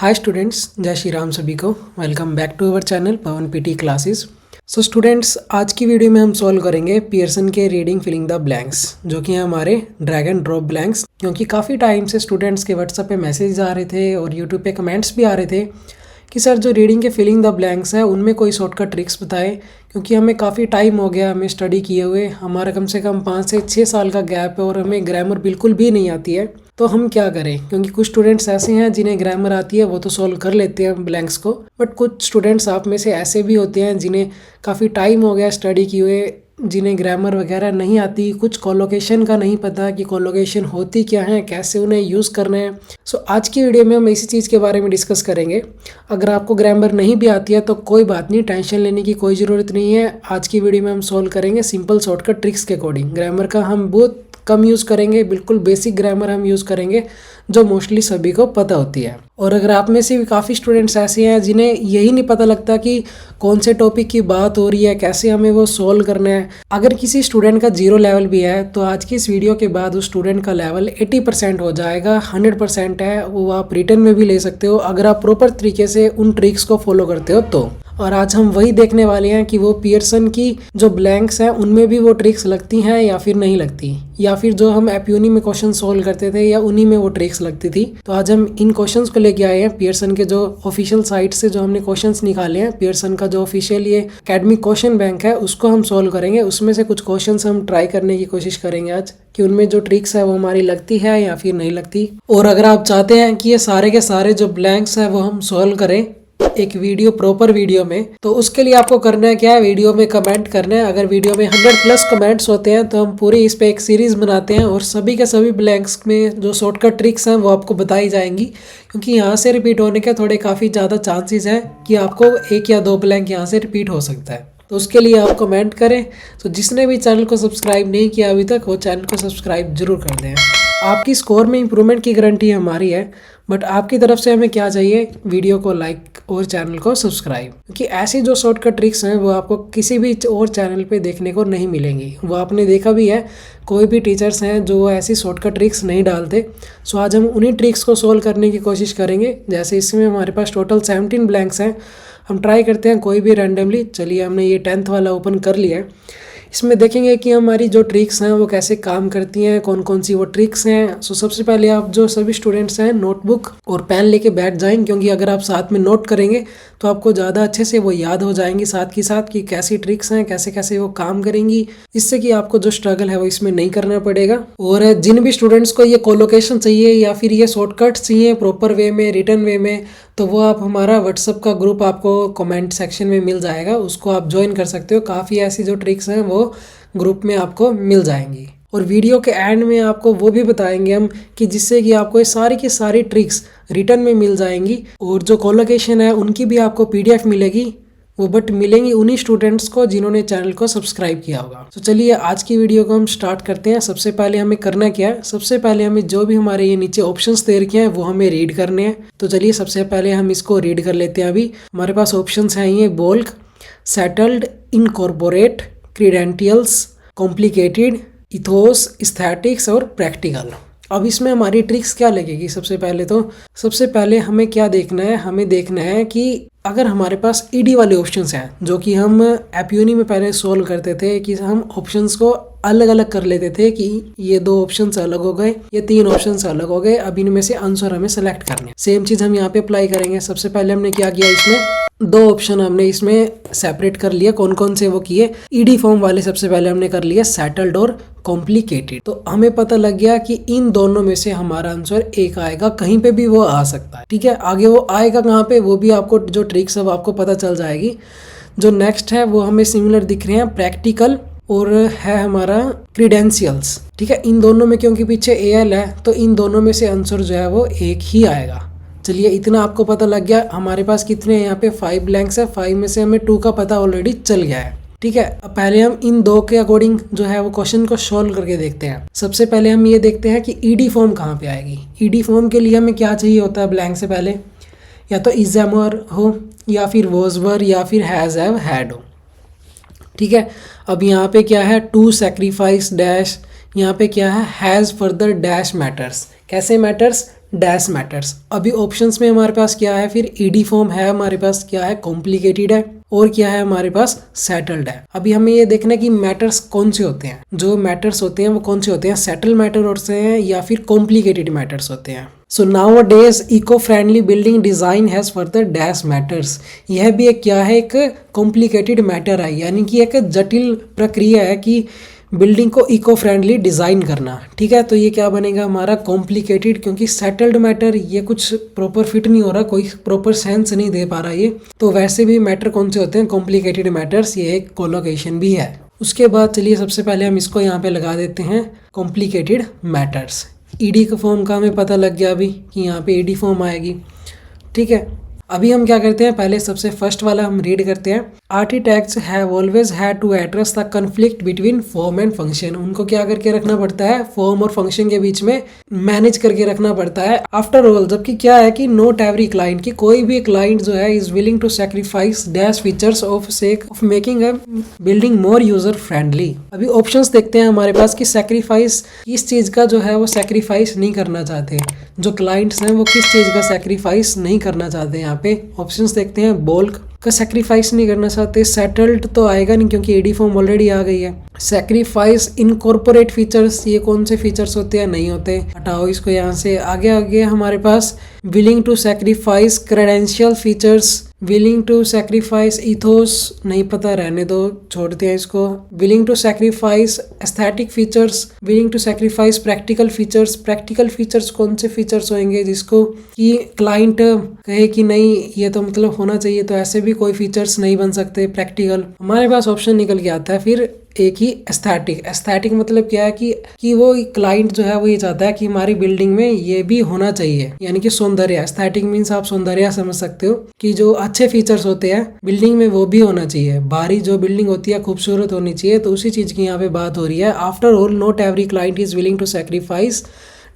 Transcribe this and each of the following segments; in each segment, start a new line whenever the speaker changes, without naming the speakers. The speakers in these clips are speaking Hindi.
हाय स्टूडेंट्स, जय श्री राम सभी को। Welcome back to our channel Pawan PT classes. So students, आज की वीडियो में हम सॉल्व करेंगे पियर्सन के रीडिंग फिलिंग द ब्लैंक्स, जो कि हैं हमारे ड्रैग एंड ड्रॉप ब्लैंक्स। क्योंकि काफ़ी टाइम से स्टूडेंट्स के व्हाट्सएप पे मैसेज आ रहे थे और यूट्यूब पे कमेंट्स भी आ रहे थे कि सर जो रीडिंग के फिलिंग द ब्लैंक्स है उनमें कोई शॉर्टकट ट्रिक्स बताएं। क्योंकि हमें काफ़ी टाइम हो गया हमें स्टडी किए हुए, हमारा कम से कम 5 से 6 साल का गैप है और हमें ग्रामर बिल्कुल भी नहीं आती है। तो हम क्या करें? क्योंकि कुछ स्टूडेंट्स ऐसे हैं जिन्हें ग्रामर आती है, वो तो सॉल्व कर लेते हैं ब्लैंक्स को, बट कुछ स्टूडेंट्स आप में से ऐसे भी होते हैं जिन्हें काफ़ी टाइम हो गया स्टडी किए हुए, जिन्हें ग्रामर वगैरह नहीं आती, कुछ कोलोकेशन का नहीं पता कि कोलोकेशन होती क्या है, कैसे उन्हें यूज़ करना है। सो आज की वीडियो में हम इसी चीज़ के बारे में डिस्कस करेंगे। अगर आपको ग्रामर नहीं भी आती है तो कोई बात नहीं, टेंशन लेने की कोई ज़रूरत नहीं है। आज की वीडियो में हम सॉल्व करेंगे सिंपल शॉर्टकट ट्रिक्स के अकॉर्डिंग। ग्रामर का हम बहुत कम यूज़ करेंगे, बिल्कुल बेसिक ग्रामर हम यूज़ करेंगे जो मोस्टली सभी को पता होती है। और अगर आप में से भी काफ़ी स्टूडेंट्स ऐसे हैं जिन्हें यही नहीं पता लगता कि कौन से टॉपिक की बात हो रही है, कैसे हमें वो सॉल्व करना है। अगर किसी स्टूडेंट का 0 लेवल भी है तो आज की इस वीडियो के बाद उस स्टूडेंट का लेवल 80% हो जाएगा। 100% है वो आप रिटर्न में भी ले सकते हो अगर आप प्रॉपर तरीके से उन ट्रिक्स को फॉलो करते हो तो। और आज हम वही देखने वाले हैं कि वो पियर्सन की जो ब्लैंक्स हैं उनमें भी वो ट्रिक्स लगती हैं या फिर नहीं लगती, या फिर जो हम एपयूनी में क्वेश्चन सॉल्व करते थे या उन्हीं में वो ट्रिक्स लगती थी। तो आज हम इन क्वेश्चंस को लेके आए हैं पियर्सन के जो ऑफिशियल साइट से, जो हमने क्वेश्चंस निकाले हैं। पियर्सन का जो ऑफिशियल ये एकेडमिक क्वेश्चन बैंक है उसको हम सॉल्व करेंगे। उसमें से कुछ क्वेश्चंस हम ट्राई करने की कोशिश करेंगे आज कि उनमें जो ट्रिक्स है वो हमारी लगती है या फिर नहीं लगती। और अगर आप चाहते हैं कि ये सारे के सारे जो ब्लैंक्स है वो हम सॉल्व करें एक वीडियो, प्रॉपर वीडियो में, तो उसके लिए आपको करना है क्या है, वीडियो में कमेंट करना है। अगर वीडियो में 100+ कमेंट्स होते हैं तो हम पूरी इस पे एक सीरीज बनाते हैं और सभी के सभी ब्लैंक्स में जो शॉर्टकट ट्रिक्स हैं वो आपको बताई जाएंगी। क्योंकि यहाँ से रिपीट होने के थोड़े काफ़ी ज़्यादा चांसेस हैं कि आपको 1 या 2 ब्लैंक यहाँ से रिपीट हो सकता है। तो उसके लिए आप कमेंट करें। तो जिसने भी चैनल को सब्सक्राइब नहीं किया अभी तक, वो चैनल को सब्सक्राइब जरूर कर दें। आपकी स्कोर में इंप्रूवमेंट की गारंटी हमारी है, बट आपकी तरफ से हमें क्या चाहिए? वीडियो को लाइक और चैनल को सब्सक्राइब। क्योंकि ऐसी जो शॉर्टकट ट्रिक्स हैं वो आपको किसी भी और चैनल पे देखने को नहीं मिलेंगी। वो आपने देखा भी है, कोई भी टीचर्स हैं जो ऐसी शॉर्टकट ट्रिक्स नहीं डालते। सो आज हम उन्हीं ट्रिक्स को सॉल्व करने की कोशिश करेंगे। जैसे इसमें हमारे पास टोटल 17 ब्लैंक्स हैं। हम ट्राई करते हैं कोई भी रैंडमली। चलिए, हमने ये 10th वाला ओपन कर लिया है। इसमें देखेंगे कि हमारी जो ट्रिक्स हैं वो कैसे काम करती हैं, कौन कौन सी वो ट्रिक्स हैं। सो सबसे पहले आप जो सभी स्टूडेंट्स हैं नोटबुक और पेन लेके बैठ जाएं, क्योंकि अगर आप साथ में नोट करेंगे तो आपको ज़्यादा अच्छे से वो याद हो जाएंगी साथ ही साथ कि कैसी ट्रिक्स हैं, कैसे कैसे वो काम करेंगी, जिससे कि आपको जो स्ट्रगल है वो इसमें नहीं करना पड़ेगा। और जिन भी स्टूडेंट्स को ये कोलोकेशन चाहिए या फिर ये शॉर्टकट चाहिए प्रॉपर वे में, रिटर्न वे में, तो वो आप हमारा व्हाट्सअप का ग्रुप आपको कमेंट सेक्शन में मिल जाएगा, उसको आप ज्वाइन कर सकते हो। काफ़ी ऐसी जो ट्रिक्स हैं वो ग्रुप में आपको मिल जाएंगी। और वीडियो के एंड में आपको वो भी बताएंगे हम कि जिससे कि आपको ये सारी की सारी ट्रिक्स रिटर्न में मिल जाएंगी। और जो कोलोकेशन है उनकी भी आपको PDF मिलेगी, वो बट मिलेंगी उन्हीं स्टूडेंट्स को जिन्होंने चैनल को सब्सक्राइब किया होगा। तो चलिए आज की वीडियो को हम स्टार्ट करते हैं। सबसे पहले हमें करना क्या है? सबसे पहले हमें जो भी हमारे ये नीचे ऑप्शंस दे रखे हैं वो हमें रीड करने हैं। तो चलिए सबसे पहले हम इसको रीड कर लेते हैं। अभी हमारे पास ऑप्शंस हैं ये: bulk, settled, incorporate, credentials, complicated, ethos, aesthetics और प्रैक्टिकल। अब इसमें हमारी ट्रिक्स क्या लगेगी? सबसे पहले हमें क्या देखना है? हमें देखना है कि अगर हमारे पास ED वाले ऑप्शंस हैं, जो कि हम एपयूनी में पहले सोल्व करते थे कि हम ऑप्शंस को अलग अलग कर लेते थे कि ये 2 ऑप्शंस अलग हो गए, ये 3 ऑप्शंस अलग हो गए, अब इनमें से आंसर हमें सेलेक्ट करने। सेम चीज़ हम यहाँ पे अप्लाई करेंगे। सबसे पहले हमने क्या किया, इसमें 2 ऑप्शन हमने इसमें सेपरेट कर लिया। कौन कौन से वो किए? ED फॉर्म वाले सबसे पहले हमने कर लिया सेटल्ड और कॉम्प्लिकेटेड। तो हमें पता लग गया कि इन दोनों में से हमारा आंसर एक आएगा, कहीं पे भी वो आ सकता है। ठीक है, आगे वो आएगा कहाँ पे वो भी आपको जो ट्रिक्स है वो आपको पता चल जाएगी। जो नेक्स्ट है वो हमें सिमिलर दिख रहे हैं, प्रैक्टिकल और है हमारा क्रीडेंशियल्स। ठीक है, इन दोनों में क्योंकि पीछे AL है तो इन दोनों में से आंसर जो है वो एक ही आएगा। चलिए, इतना आपको पता लग गया। हमारे पास कितने हैं यहाँ पे? 5 ब्लैंक्स है। 5 में से हमें 2 का पता ऑलरेडी चल गया है। ठीक है, अब पहले हम इन 2 के अकॉर्डिंग जो है वो क्वेश्चन को सॉल्व करके देखते हैं। सबसे पहले हम ये देखते हैं कि ED फॉर्म कहाँ पे आएगी। ED फॉर्म के लिए हमें क्या चाहिए होता है ब्लैंक से पहले? या तो इज एम और हो, या फिर वॉज वर, या फिर हैज़ हैव हैड हो। ठीक है, अब यहाँ पे क्या है? टू सैक्रिफाइस डैश, यहाँ पे क्या है? Has further dash matters. कैसे मैटर्स? Dash matters. अभी ऑप्शंस में हमारे पास क्या है, फिर ईडी फॉर्म है, हमारे पास क्या है, कॉम्प्लिकेटेड है, और क्या है हमारे पास, सेटल्ड है। अभी हमें ये देखना है कि मैटर्स कौन से होते हैं, जो मैटर्स होते हैं वो कौन से होते हैं, सेटल मैटर होते हैं या फिर कॉम्प्लिकेटेड मैटर्स होते हैं। So nowadays eco friendly building design has further dash matters. यह भी एक क्या है, एक कॉम्प्लिकेटेड मैटर है, यानी कि एक जटिल प्रक्रिया है कि बिल्डिंग को इको फ्रेंडली डिज़ाइन करना। ठीक है, तो ये क्या बनेगा हमारा, कॉम्प्लिकेटेड, क्योंकि सेटल्ड मैटर ये कुछ प्रॉपर फिट नहीं हो रहा, कोई प्रॉपर सेंस नहीं दे पा रहा ये। तो वैसे भी मैटर कौन से होते हैं, कॉम्प्लिकेटेड मैटर्स, ये एक कोलोकेशन भी है। उसके बाद चलिए सबसे पहले हम इसको यहाँ पे लगा देते हैं, कॉम्प्लिकेटेड मैटर्स। ईडी का फॉर्म का हमें पता लग गया अभी कि यहाँ पे ईडी फॉर्म आएगी। ठीक है, अभी हम क्या करते हैं, पहले सबसे फर्स्ट वाला हम रीड करते हैं। Architects have always had to address the conflict between form and function. उनको क्या करके रखना पड़ता है, फॉर्म और फंक्शन के बीच में मैनेज करके रखना पड़ता है। आफ्टर ऑल, जबकि क्या है कि नॉट एवरी क्लाइंट, की कोई भी क्लाइंट जो है is willing to sacrifice dash features of sake of making a building more user friendly. अभी ऑप्शंस देखते हैं हमारे पास कि सैक्रिफाइस किस चीज का जो है वो सैक्रिफाइस नहीं करना चाहते, जो क्लाइंट्स हैं वो किस चीज का सैक्रिफाइस नहीं करना चाहते। यहाँ पे ऑप्शंस देखते हैं, बल्क का सैक्रिफाइस नहीं करना चाहते, सेटल्ड तो आएगा नहीं क्योंकि एडी फॉर्म ऑलरेडी आ गई है। सैक्रिफाइस इनकॉर्पोरेट फीचर्स, ये कौन से फीचर्स होते हैं, नहीं होते, हटाओ इसको यहाँ से। आगे आगे हमारे पास willing to sacrifice credential features, willing to sacrifice ethos, नहीं पता, रहने दो, छोड़ते हैं इसको। Willing to sacrifice aesthetic features, willing to sacrifice practical features. Practical features कौन से फीचर्स होंगे जिसको कि क्लाइंट कहे कि नहीं ये तो मतलब होना चाहिए, तो ऐसे भी कोई फीचर्स नहीं बन सकते प्रैक्टिकल। हमारे पास ऑप्शन निकल के आता है फिर एक ही, एस्थेटिक। एस्थेटिक मतलब क्या है कि वो क्लाइंट जो है वो ये चाहता है कि हमारी बिल्डिंग में ये भी होना चाहिए, यानी कि सौंदर्य। एस्थेटिक मीन्स आप सौंदर्य समझ सकते हो कि जो अच्छे फीचर्स होते हैं बिल्डिंग में वो भी होना चाहिए, बाहरी जो बिल्डिंग होती है खूबसूरत होनी चाहिए। तो उसी चीज की यहाँ पे बात हो रही है। After all not every client is willing to sacrifice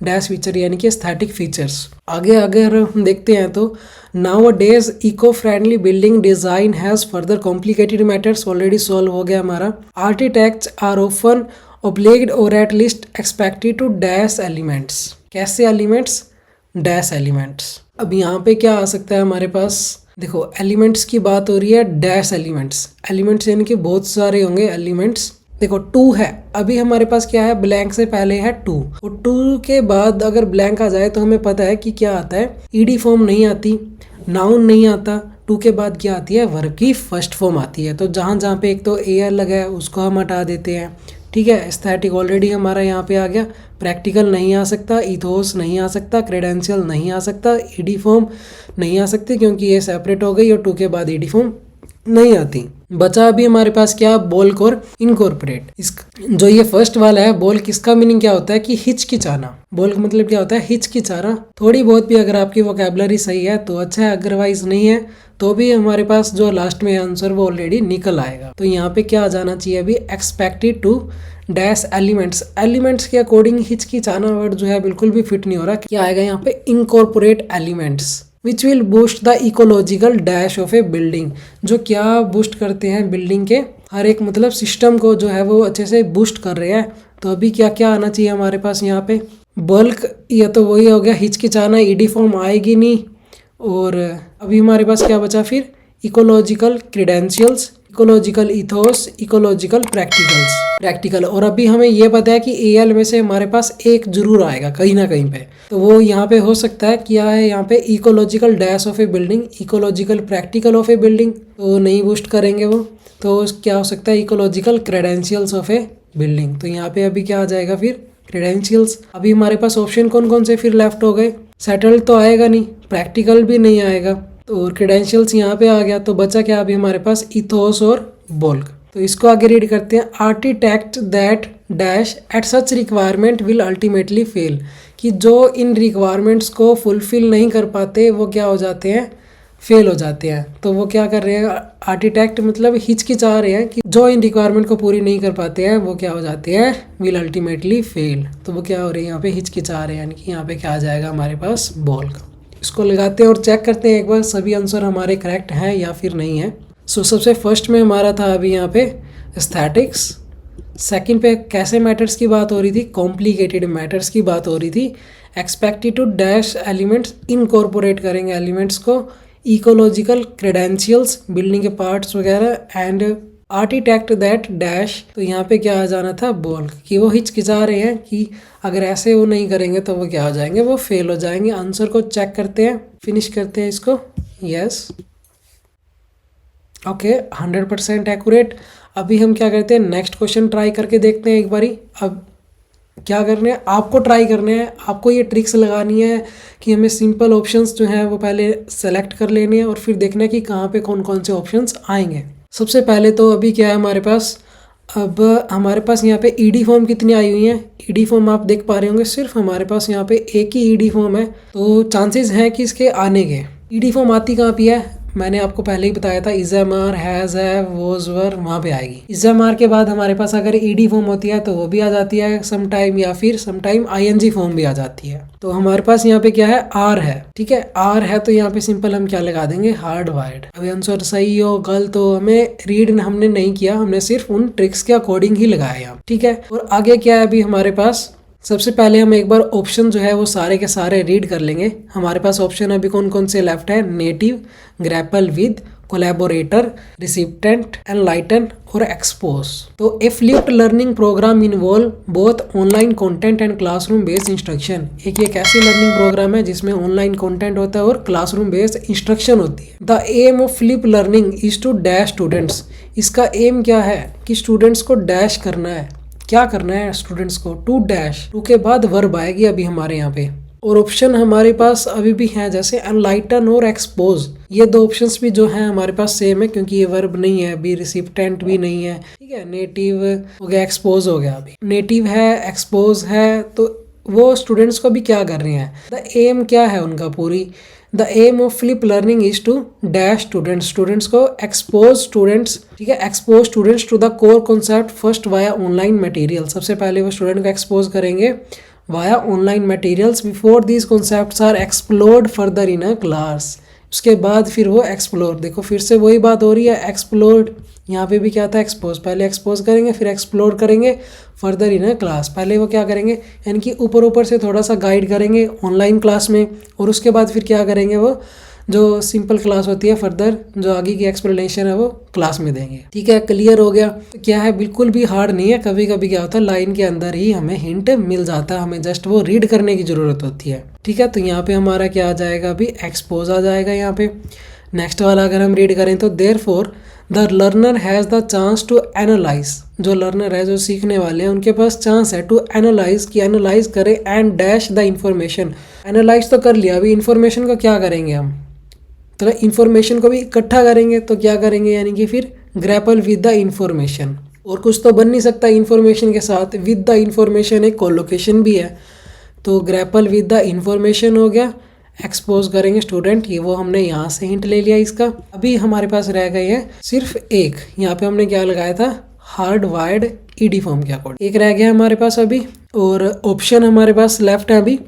dash feature, यानी कि एस्थेटिक फीचर्स। आगे अगर हम देखते हैं तो nowadays eco friendly building design has further complicated matters, already solve हो गया हमारा। आर्किटेक्ट्स आर ऑफन obliged और at least expected to dash elements. कैसे एलिमेंट्स, डैश एलिमेंट्स। अब यहाँ पे क्या आ सकता है हमारे पास, देखो एलिमेंट्स की बात हो रही है, डैश एलिमेंट्स। एलिमेंट्स यानी कि बहुत सारे होंगे एलिमेंट्स। देखो 2 है, अभी हमारे पास क्या है, ब्लैंक से पहले है 2, और 2 के बाद अगर ब्लैंक आ जाए तो हमें पता है कि क्या आता है, ईडी फॉर्म नहीं आती, नाउन नहीं आता। 2 के बाद क्या आती है, वर्ब की फर्स्ट फॉर्म आती है। तो जहाँ जहाँ पे एक तो एयर लगा है उसको हम हटा देते हैं। ठीक है, एस्थेटिक ऑलरेडी हमारा यहाँ पे आ गया, प्रैक्टिकल नहीं आ सकता, इथोस नहीं आ सकता, क्रेडेंशियल नहीं आ सकता, ईडी फॉर्म नहीं आ सकती क्योंकि ये सेपरेट हो गई, और 2 के बाद ईडी फॉर्म नहीं आती। बचा अभी हमारे पास क्या, बोल्क और इनकॉर्पोरेट। इस जो ये फर्स्ट वाला है बोल्क, इसका मीनिंग क्या होता है कि हिचकिचाना। बोल्क मतलब क्या होता है, हिचकिचाना। थोड़ी बहुत भी अगर आपकी वोकैबुलरी सही है तो अच्छा है, अदरवाइज नहीं है तो भी हमारे पास जो लास्ट में आंसर वो ऑलरेडी निकल आएगा। तो यहाँ पे क्या आ जाना चाहिए अभी, expected to dash elements. Elements के अकॉर्डिंग हिचकिचाना वर्ड जो है बिल्कुल भी फिट नहीं हो रहा। क्या आएगा यहाँ पे, incorporate elements which will boost the ecological dash of A building. जो क्या बूस्ट करते हैं बिल्डिंग के हर एक मतलब सिस्टम को जो है वो अच्छे से बूस्ट कर रहे हैं। तो अभी क्या क्या आना चाहिए हमारे पास यहाँ पे, बल्क, या तो वही हो गया, हिचकिचाना, ईडी फॉर्म आएगी नहीं। और अभी हमारे पास क्या बचा फिर, ecological credentials, ecological ethos, ecological practical. और अभी हमें ये पता है कि एएल में से हमारे पास एक जरूर आएगा कहीं ना कहीं पे, तो वो यहाँ पे हो सकता है। क्या है यहाँ पे, ecological dash of A building, ecological practical of A building, तो नहीं बूस्ट करेंगे वो। तो क्या हो सकता है, ecological credentials of A building. तो यहाँ पे अभी क्या आ जाएगा फिर, क्रेडेंशियल्स। अभी हमारे पास ऑप्शन कौन कौन से फिर लेफ्ट हो गए, सेटल्ड तो आएगा नहीं, प्रैक्टिकल भी नहीं आएगा, तो क्रेडेंशियल्स यहाँ पे आ गया। तो बचा क्या अभी हमारे पास, इथोस और बोल्क। तो इसको आगे रीड करते हैं, architect that dash at such requirement will ultimately fail. कि जो इन रिक्वायरमेंट्स को फुलफिल नहीं कर पाते वो क्या हो जाते हैं, फेल हो जाते हैं। तो वो क्या कर रहे हैं, आर्किटेक्ट मतलब हिचकिचा रहे हैं कि जो इन रिक्वायरमेंट को पूरी नहीं कर पाते हैं वो क्या हो जाते हैं, विल अल्टीमेटली फेल। तो वो क्या हो रहे हैं यहाँ पे, हिचकिचा रहे हैं, यानी कि यहाँ पे क्या आ जाएगा हमारे पास, बोल्क। इसको लगाते हैं और चेक करते हैं एक बार सभी आंसर हमारे करेक्ट हैं या फिर नहीं है। सो सबसे फर्स्ट में हमारा था अभी यहाँ पे एस्थेटिक्स, सेकंड पे कैसे मैटर्स की बात हो रही थी, कॉम्प्लिकेटेड मैटर्स की बात हो रही थी। Expected to dash elements, incorporate करेंगे एलिमेंट्स को, इकोलॉजिकल क्रेडेंशियल्स, बिल्डिंग के पार्ट्स वगैरह, एंड आर्किटेक्ट दैट डैश। तो यहाँ पे क्या आ जाना था, बोल, कि वो हिचकिचा रहे हैं कि अगर ऐसे वो नहीं करेंगे तो वो क्या हो जाएंगे, वो फेल हो जाएंगे। आंसर को चेक करते हैं, फिनिश करते हैं इसको। Yes, okay, 100% accurate. अभी हम क्या करते हैं, नेक्स्ट क्वेश्चन ट्राई करके देखते हैं एक बारी। अब क्या करना है, आपको ट्राई करना है, आपको ये ट्रिक्स लगानी है कि हमें सिंपल ऑप्शंस जो हैं वो पहले सेलेक्ट कर लेने हैं और फिर देखना है कि कहाँ पे कौन कौन से ऑप्शंस आएंगे। सबसे पहले तो अभी क्या है हमारे पास, अब हमारे पास यहाँ पे ईडी फॉर्म कितनी आई हुई हैं। ईडी फॉर्म आप देख पा रहे होंगे, सिर्फ हमारे पास यहाँ पे एक ही ईडी फॉर्म है, तो चांसेस हैं कि इसके आने के। ईडी फॉर्म आती कहाँ पे है, मैंने आपको पहले ही बताया था, इज एम आर, हैज़, है, वोज, वर, वहाँ पे आएगी। इज एम आर के बाद हमारे पास अगर ईडी फॉर्म होती है तो वो भी आ जाती है सम टाइम, या फिर सम टाइम आईएनजी फॉर्म भी आ जाती है। तो हमारे पास यहाँ पे क्या है, आर है। ठीक है, आर है तो यहाँ पे सिंपल हम क्या लगा देंगे, हार्ड वायर्ड। अभी आंसर सही हो गलत हो हमें रीड हमने नहीं किया, हमने सिर्फ उन ट्रिक्स के अकॉर्डिंग ही लगाया यहाँ। ठीक है, और आगे क्या है अभी हमारे पास, सबसे पहले हम एक बार ऑप्शन जो है वो सारे के सारे रीड कर लेंगे। हमारे पास ऑप्शन अभी कौन कौन से लेफ्ट है, native, grapple with, collaborator, recipient, enlighten और एक्सपोज। तो a flipped learning program involve both online content and classroom based instruction. एक ये कैसी लर्निंग प्रोग्राम है जिसमें ऑनलाइन कंटेंट होता है और क्लासरूम बेस्ड इंस्ट्रक्शन होती है। The aim of flip learning is to dash students. इसका एम क्या है कि स्टूडेंट्स को डैश करना है। क्या करना है स्टूडेंट्स को, टू डैश, टू के बाद वर्ब आएगी अभी हमारे यहाँ पे। और ऑप्शन हमारे पास अभी भी हैं जैसे एनलाइटन और एक्सपोज। ये दो ऑप्शंस भी जो हैं हमारे पास सेम है क्योंकि ये वर्ब नहीं है, अभी रिसिप्टेंट भी नहीं है। ठीक है, नेटिव हो गया, एक्सपोज हो गया। अभी नेटिव है, एक्सपोज है, तो वो स्टूडेंट्स को भी क्या कर रहे हैं, द एम क्या है उनका पूरी, the aim of flip learning is to dash students, students को एक्सपोज स्टूडेंट्स। ठीक है, expose students to the core concept first via online material. सबसे पहले वो स्टूडेंट को एक्सपोज करेंगे via online materials before these concepts are explored further in a class. उसके बाद फिर वो एक्सप्लोर, देखो फिर से वही बात हो रही है, एक्सप्लोर्ड। यहाँ पे भी क्या था, एक्सपोज, पहले एक्सपोज करेंगे फिर एक्सप्लोर करेंगे फर्दर इन अ क्लास। पहले वो क्या करेंगे, यानी कि ऊपर ऊपर से थोड़ा सा गाइड करेंगे ऑनलाइन क्लास में, और उसके बाद फिर क्या करेंगे, वो जो सिंपल क्लास होती है फर्दर जो आगे की एक्सप्लेनेशन है वो क्लास में देंगे। ठीक है, क्लियर हो गया। तो क्या है, बिल्कुल भी हार्ड नहीं है। कभी कभी क्या होता है, लाइन के अंदर ही हमें हिंट मिल जाता है, हमें जस्ट वो रीड करने की जरूरत होती है। ठीक है, तो यहाँ पे हमारा क्या आ जाएगा, अभी एक्सपोज आ जाएगा यहाँ पे। नेक्स्ट वाला अगर हम रीड करें तो therefore the learner has the chance to analyse. जो लर्नर है, जो सीखने वाले हैं, उनके पास चांस है टू एनालाइज, की एनालाइज करे, and dash the information. Analyse तो कर लिया, अभी इंफॉर्मेशन को क्या करेंगे हम, तो इंफॉर्मेशन को भी इकट्ठा करेंगे। तो क्या करेंगे, यानी कि फिर ग्रैपल विद द इंफॉर्मेशन। और कुछ तो बन नहीं सकता इंफॉर्मेशन के साथ, विद द इंफॉर्मेशन एक कोलोकेशन भी है, तो ग्रैपल विद द इंफॉर्मेशन हो गया। एक्सपोज करेंगे स्टूडेंट, ये वो हमने यहाँ से हिंट ले लिया इसका। अभी हमारे पास रह गई है सिर्फ एक, यहाँ पे हमने क्या लगाया था, हार्ड वायर्ड ईडी फॉर्म के अकॉर्डिंग एक रह गया हमारे पास अभी। और ऑप्शन हमारे पास लेफ्ट है अभी,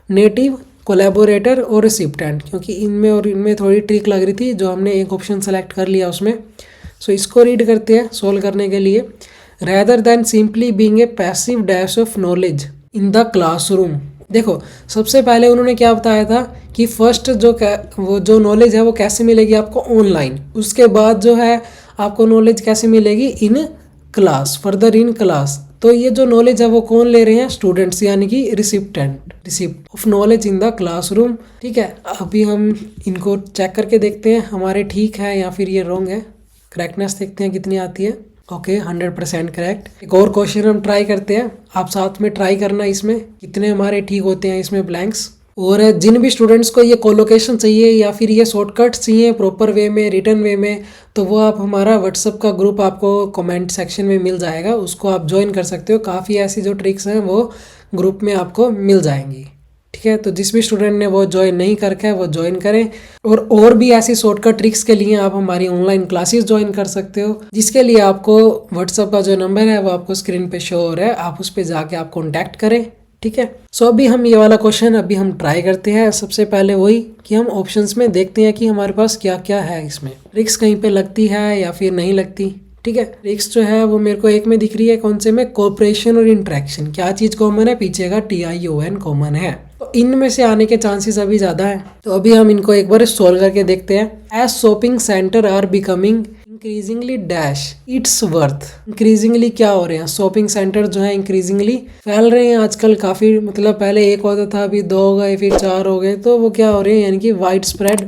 नेटिव, कोलैबोरेटर और रिसिप्टेंट, क्योंकि इनमें और इनमें थोड़ी ट्रिक लग रही थी जो हमने एक ऑप्शन सेलेक्ट कर लिया उसमें। सो इसको रीड करते हैं सोल्व करने के लिए। Rather than simply being a passive dash of knowledge in the classroom. देखो सबसे पहले उन्होंने क्या बताया था कि फर्स्ट वो जो नॉलेज है वो कैसे मिलेगी आपको, ऑनलाइन। उसके बाद जो है आपको नॉलेज कैसे मिलेगी, in class, further in class. तो ये जो नॉलेज है वो कौन ले रहे हैं, स्टूडेंट्स, यानी कि recipient, receipt of knowledge in the classroom. ठीक है, अभी हम इनको चेक करके देखते हैं हमारे ठीक है या फिर ये रॉन्ग है। करेक्टनेस देखते हैं कितनी आती है। Okay, 100% correct. एक और क्वेश्चन हम ट्राई करते हैं, आप साथ में ट्राई करना इसमें कितने हमारे ठीक होते हैं इसमें ब्लैंक्स। और जिन भी स्टूडेंट्स को ये कोलोकेशन चाहिए या फिर ये शॉर्टकट चाहिए प्रॉपर वे में, रिटर्न वे में, तो वो आप हमारा व्हाट्सअप का ग्रुप आपको कमेंट सेक्शन में मिल जाएगा, उसको आप ज्वाइन कर सकते हो। काफ़ी ऐसी जो ट्रिक्स हैं वो ग्रुप में आपको मिल जाएंगी। ठीक है, तो जिस भी स्टूडेंट ने वो ज्वाइन नहीं करके है वो ज्वाइन करें। और भी ऐसी शॉर्टकट ट्रिक्स के लिए आप हमारी ऑनलाइन क्लासेस ज्वाइन कर सकते हो, जिसके लिए आपको व्हाट्सअप का जो नंबर है वो आपको स्क्रीन पे शो हो रहा है, आप उस पर जाके आप कॉन्टैक्ट करें। ठीक है, सो अभी हम ये वाला क्वेश्चन अभी हम ट्राई करते हैं। सबसे पहले वही कि हम ऑप्शंस में देखते हैं कि हमारे पास क्या क्या है, इसमें ट्रिक्स कहीं पे लगती है या फिर नहीं लगती। ठीक है। रिक्स जो है वो मेरे को एक में दिख रही है, कौन से में, कोऑपरेशन और इंटरेक्शन। क्या चीज़ कॉमन है, पीछे का TION कॉमन है, तो इनमें से आने के चांसेस अभी ज़्यादा है। तो अभी हम इनको एक बार सॉल्व करके देखते हैं। As shopping centre are becoming increasingly dash it's worth. Increasingly क्या हो रहे हैं, शॉपिंग सेंटर जो है इंक्रीजिंगली फैल रहे हैं आजकल काफ़ी, मतलब पहले एक होता था, अभी 2 हो गए, फिर 4 हो गए, तो वो क्या हो रहे हैं, यानी कि wide spread.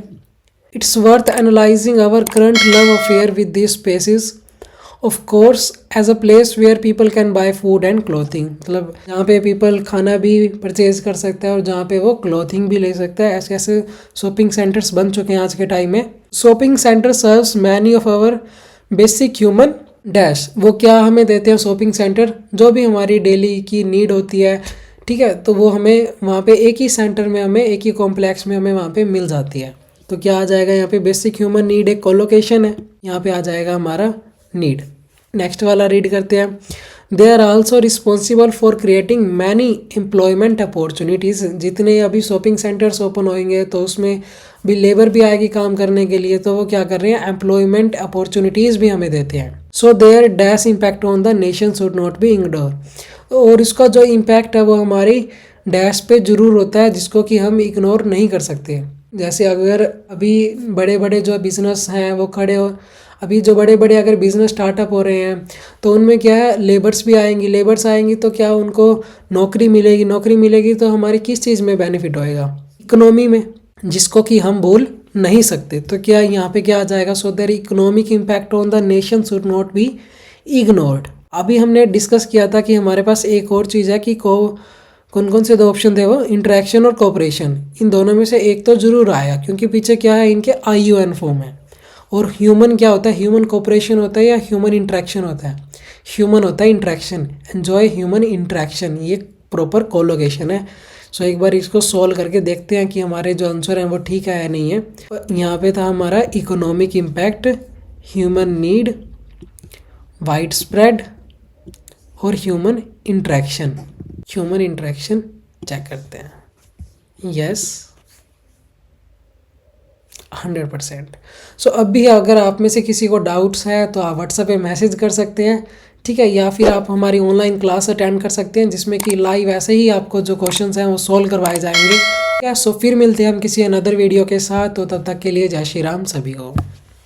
It's worth analysing our current love affair with this spaces, of course as a place where people can buy food and clothing. मतलब जहाँ पे पीपल खाना भी परचेज कर सकता है और जहाँ पे वो क्लोथिंग भी ले सकता है, ऐसे ऐसे शॉपिंग सेंटर्स बन चुके हैं आज के टाइम में। Shopping centre serves many of our basic human dash. वो क्या हमें देते हैं शॉपिंग सेंटर, जो भी हमारी डेली की नीड होती है, ठीक है, तो वो हमें वहाँ पे एक ही सेंटर में, हमें एक ही कॉम्प्लेक्स में हमें वहाँ पे मिल जाती है। तो क्या आ जाएगा यहाँ पे, बेसिक ह्यूमन नीड एक कोलोकेशन है, यहाँ पे आ जाएगा हमारा नीड। नेक्स्ट वाला रीड करते हैं। They are also responsible for creating many employment opportunities. जितने अभी शॉपिंग सेंटर्स ओपन होंगे तो उसमें भी लेबर भी आएगी काम करने के लिए, तो वो क्या कर रहे हैं, एम्प्लॉयमेंट अपॉर्चुनिटीज़ भी हमें देते हैं। So their dash impact on the nation should not be ignore. और इसका जो इम्पैक्ट है वो हमारी डैश पे जरूर होता है, जिसको कि हम इग्नोर नहीं कर सकते। जैसे अगर अभी बड़े बड़े जो बिजनेस हैं वो खड़े हो, अभी जो बड़े बड़े अगर बिज़नेस स्टार्टअप हो रहे हैं तो उनमें क्या है, लेबर्स भी आएंगी, लेबर्स आएंगी तो क्या उनको नौकरी मिलेगी, नौकरी मिलेगी तो हमारी किस चीज़ में बेनिफिट होएगा, इकोनॉमी में, जिसको कि हम भूल नहीं सकते। तो क्या यहाँ पे क्या आ जाएगा, so their economic impact on the nation should not be ignored. अभी हमने डिस्कस किया था कि हमारे पास एक और चीज़ है कि कौन कौन से 2 ऑप्शन थे वो, इंटरेक्शन और कोऑपरेशन। इन दोनों में से एक तो जरूर आया, क्योंकि पीछे क्या है, इनके IUN फॉर्म है। और ह्यूमन क्या होता है, ह्यूमन कोऑपरेशन होता है या ह्यूमन इंट्रैक्शन होता है, ह्यूमन होता है इंट्रैक्शन, एन्जॉय ह्यूमन इंट्रैक्शन, ये प्रॉपर कोलोकेशन है। सो एक बार इसको सॉल्व करके देखते हैं कि हमारे जो आंसर हैं वो ठीक है या नहीं है। यहाँ पे था हमारा economic impact, human need, widespread और human interaction. Human interaction check करते हैं, यस 100%। सो अब भी अगर आप में से किसी को डाउट्स है तो आप व्हाट्सएप पे मैसेज कर सकते हैं, ठीक है, या फिर आप हमारी ऑनलाइन क्लास अटेंड कर सकते हैं, जिसमें कि लाइव ऐसे ही आपको जो क्वेश्चंस हैं वो सॉल्व करवाए जाएंगे। क्या सो फिर मिलते हैं हम किसी अनदर वीडियो के साथ, तो तब तक के लिए जय श्री राम सभी को।